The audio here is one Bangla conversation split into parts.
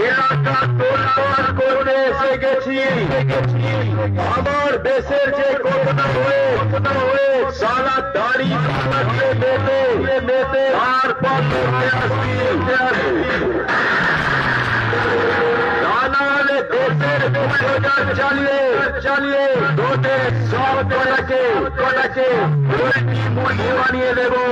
এলাকা তোলপাড় করতে এসে গেছি। আমার দেশের যে ঘটনা হয়ে সারা দাঁড়িয়ে মেতে তারপর তা না হলে দেশের প্রচার চালিয়ে তোদের সব কটাকে মুরগি বানিয়ে দেবো।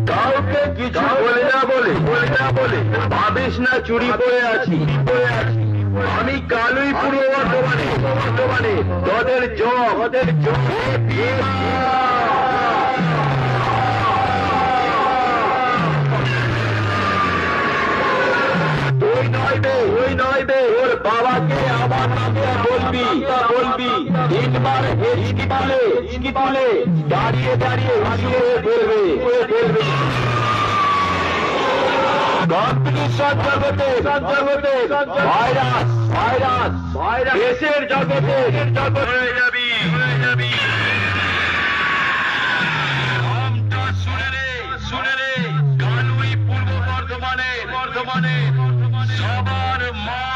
কাউকে কিছু বলে না বলে ভাবিস না চুরি পড়ে আছি। আমি কালুই পূর্ব বর্ধমানে তোদের ওই নয় বে ওর বাবাকে আমার নামে বলবি। একবার হেসকি তুলে দাঁড়িয়ে বলবে কম্পিটিশন জগতে ভাইরাস দেশের জগতে হয়ে যাবি। নামটা শুনে রে কালুই পূর্ব বর্ধমানে সবার মা